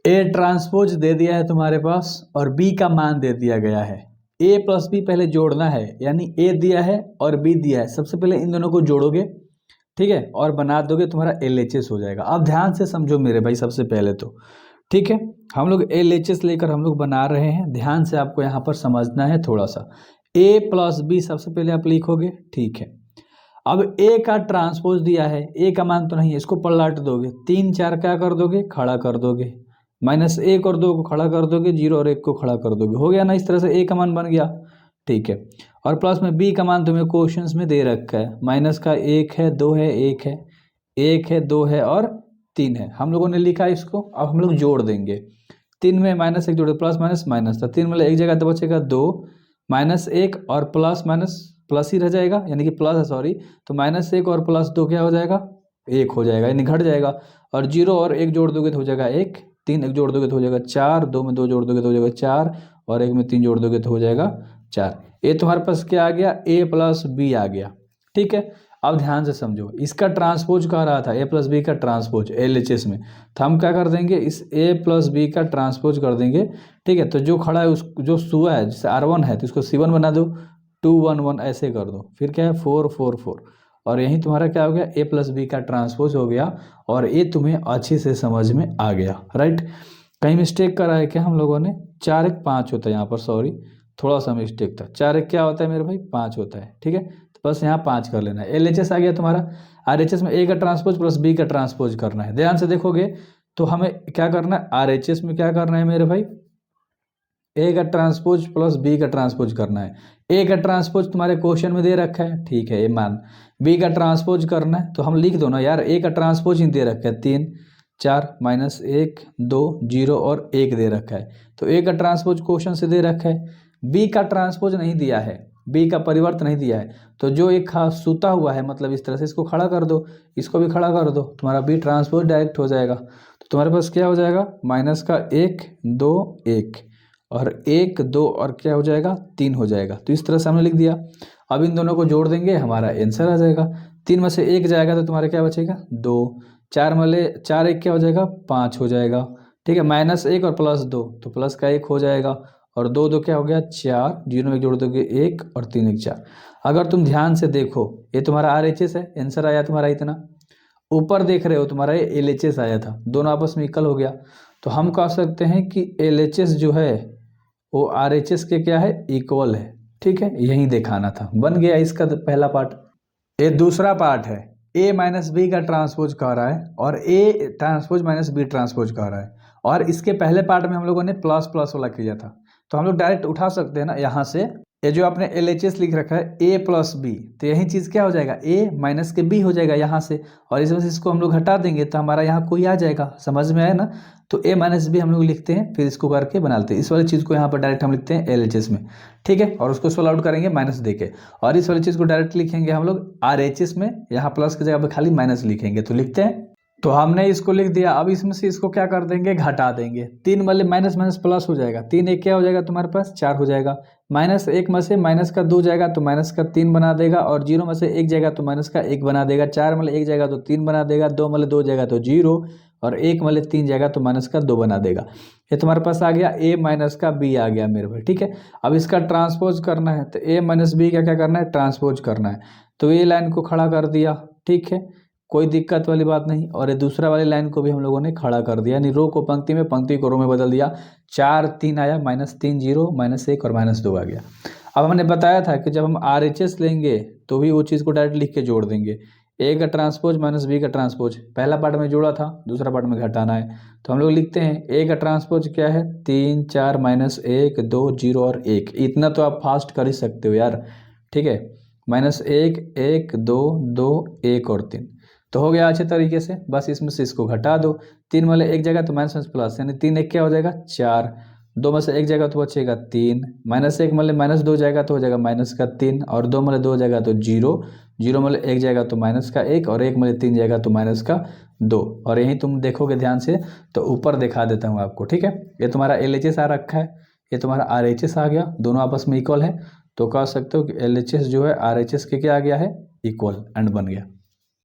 A transpose दे दिया है तुम्हारे पास और बी का मान दे दिया गया है। ए प्लस बी पहले जोड़ना है, यानी ए दिया है और बी दिया है, सबसे पहले इन दोनों को जोड़ोगे, ठीक है, और बना दोगे, तुम्हारा LHS हो जाएगा। अब ध्यान से समझो मेरे भाई, सबसे पहले तो ठीक है, हम लोग LHS लेकर हम लोग बना रहे हैं, ध्यान से आपको यहाँ पर समझना है थोड़ा सा। ए प्लस बी सबसे पहले आप लिखोगे, ठीक है। अब ए का ट्रांसपोज दिया है, ए का मान तो नहीं है, इसको पलट दोगे, 3 4 क्या कर दोगे, खड़ा कर दोगे, -1 और 2 को खड़ा कर दोगे, 0 और 1 को खड़ा कर दोगे, हो गया ना। इस तरह से ए का मान बन गया, ठीक है। और प्लस में बी का मान तुम्हें क्वेश्चंस में दे रखा है, माइनस का 1 है, 2 है, 1 है, 1 है, 2 है और 3 है। हम लोगों ने लिखा इसको, अब हम लोग जोड़ देंगे। 3 में -1 जोड़े, प्लस माइनस माइनस, तो 3 में एक जगह तो बचेगा 2, -1 और प्लस माइनस प्लस ही रह जाएगा, यानी कि प्लस है, सॉरी, तो -1 और +2 क्या हो जाएगा, 1 हो जाएगा, यानी घट जाएगा। और 0 और 1 जोड़ दोगे तो हो जाएगा 1, 3 1 जोड़ दोगे तो हो जाएगा 4, 2 में 2 जोड़ दोगे तो हो जाएगा 4, और 1 में 3 जोड़ दोगे तो हो जाएगा 4। ये तुम्हारे पास क्या आ गया, ए प्लस बी आ गया, ठीक है। अब ध्यान से समझो, इसका ट्रांसपोज कह रहा था, ए प्लस बी का ट्रांसपोज LHS में, तो हम क्या कर देंगे, इस ए प्लस बी का ट्रांसपोज कर देंगे, ठीक है। तो जो खड़ा है, उस जो सुआ है, जैसे R1 है तो इसको C1 बना दो, 2 1 1 ऐसे कर दो, फिर क्या है 4 4 4, और यही तुम्हारा क्या हो गया, ए प्लस बी का ट्रांसपोज हो गया। और ये तुम्हें अच्छे से समझ में आ गया, राइट। कहीं मिस्टेक करा है क्या हम लोगों ने, 4 1 5 होता है यहाँ पर, सॉरी थोड़ा सा मिस्टेक था, 4 1 क्या होता है मेरे भाई, 5 होता है, ठीक है। तो बस यहाँ 5 कर लेना है। LHS आ गया तुम्हारा। RHS में ए का ट्रांसपोज प्लस बी का ट्रांसपोज करना है। ध्यान से देखोगे तो हमें क्या करना है, RHS में क्या करना है मेरे भाई, ए का ट्रांसपोज प्लस बी का ट्रांसपोज करना है। ए का ट्रांसपोज तुम्हारे क्वेश्चन में दे रखा है, ठीक है, ए मान। बी का ट्रांसपोज करना है तो हम लिख दो ना यार, ए का ट्रांसपोज ही दे रखा है, 3 4 -1 2 0 और 1 दे रखा है, तो ए का ट्रांसपोज क्वेश्चन से दे रखा है। बी का ट्रांसपोज नहीं दिया है, बी का परिवर्त नहीं दिया है, तो जो एक सूता हुआ है, मतलब इस तरह से इसको खड़ा कर दो, इसको भी खड़ा कर दो, तुम्हारा बी ट्रांसपोज डायरेक्ट हो जाएगा। तो तुम्हारे पास क्या हो जाएगा, माइनस का 1 2 1 और 1 2 और क्या हो जाएगा, 3 हो जाएगा। तो इस तरह से हमने लिख दिया। अब इन दोनों को जोड़ देंगे, हमारा आंसर आ जाएगा। 3 में से 1 जाएगा तो तुम्हारा क्या बचेगा, 2, 4 में ले 4 1 क्या हो जाएगा, 5 हो जाएगा, ठीक है। -1 और +2 तो प्लस का 1 हो जाएगा, और 2 2 क्या हो गया 4, 0 में 1 जोड़ दोगे 1 और 3 1 4। अगर तुम ध्यान से देखो, ये तुम्हारा RHS है, आंसर आया तुम्हारा इतना। ऊपर देख रहे हो तुम्हारा ये LHS आया था, दोनों आपस में इक्वल हो गया। तो हम कह सकते हैं कि LHS जो है वो RHS के क्या है, इक्वल है, ठीक है। यही दिखाना था, बन गया इसका पहला पार्ट। ये दूसरा पार्ट है, A माइनस बी का ट्रांसपोज कह रहा है और A transpose minus B transpose कह रहा है। और इसके पहले पार्ट में हम लोगों ने प्लस प्लस वाला किया था, तो हम लोग डायरेक्ट उठा सकते हैं ना यहाँ से। ये जो आपने LHS लिख रखा है A प्लस बी, तो यही चीज़ क्या हो जाएगा, A माइनस के B हो जाएगा यहाँ से, और इसमें से इसको हम लोग हटा देंगे तो हमारा यहाँ कोई आ जाएगा, समझ में आया ना। तो A माइनस बी हम लोग लिखते हैं, फिर इसको करके बना लेते हैं। इस वाली चीज़ को यहाँ पर डायरेक्ट हम लिखते हैं LHS में, ठीक है, और उसको सोल्व आउट करेंगे माइनस दे के। और इस वाली चीज़ को डायरेक्ट लिखेंगे हम लोग RHS में, यहाँ प्लस की जगह पर खाली माइनस लिखेंगे, तो लिखते हैं। तो हमने इसको लिख दिया। अब इसमें से इसको क्या कर देंगे, घटा देंगे। 3 वाले माइनस माइनस प्लस हो जाएगा, 3 1 क्या हो जाएगा तुम्हारे पास, 4 हो जाएगा। -1 में से माइनस का 2 जाएगा तो माइनस का 3 बना देगा, और 0 में से 1 जाएगा तो माइनस का 1 बना देगा। 4 में 1 जाएगा तो 3 बना देगा, 2 में 2 जाएगा तो 0, और 1 में 3 जाएगा तो माइनस का 2 बना देगा। ये तुम्हारे पास आ गया A माइनस का B आ गया मेरे भाई, ठीक है। अब इसका ट्रांसपोज करना है, तो A माइनस बी का क्या करना है, ट्रांसपोज करना है। तो ये लाइन को खड़ा कर दिया, ठीक है, कोई दिक्कत वाली बात नहीं। और ये दूसरा वाली लाइन को भी हम लोगों ने खड़ा कर दिया, यानी रो को पंक्ति में, पंक्ति को रो में बदल दिया। 4 3 आया, -3 0 -1 और -2 आ गया। अब हमने बताया था कि जब हम RHS लेंगे तो भी वो चीज़ को डायरेक्ट लिख के जोड़ देंगे। A का ट्रांसपोज माइनस बी का ट्रांसपोज, पहला पार्ट में जोड़ा था, दूसरा पार्ट में घटाना है। तो हम लोग लिखते हैं A का ट्रांसपोज क्या है, 3 4 -1 2 0 और 1। इतना तो आप फास्ट कर ही सकते हो यार, ठीक है। -1 1 2 2 1 और 3 तो हो गया अच्छे तरीके से। बस इसमें से इसको घटा दो, 3 वाले 1 जगह तो माइनस प्लस, यानी 3 1 क्या हो जाएगा 4, 2 में से 1 जगह तो बचेगा 3, -1 में -2 जाएगा तो हो जाएगा माइनस का 3, और 2 में 2 जाएगा तो 0, 0 में 1 जाएगा तो माइनस का 1, और 1 में 3 जाएगा तो माइनस का 2। और यही तुम देखोगे ध्यान से तो ऊपर दिखा देता हूँ आपको, ठीक है। ये तुम्हारा LHS आ रखा है, ये तुम्हारा RHS आ गया, दोनों आपस में इक्वल है। तो कह सकते हो कि LHS जो है RHS के क्या आ गया है, इक्वल, एंड बन गया।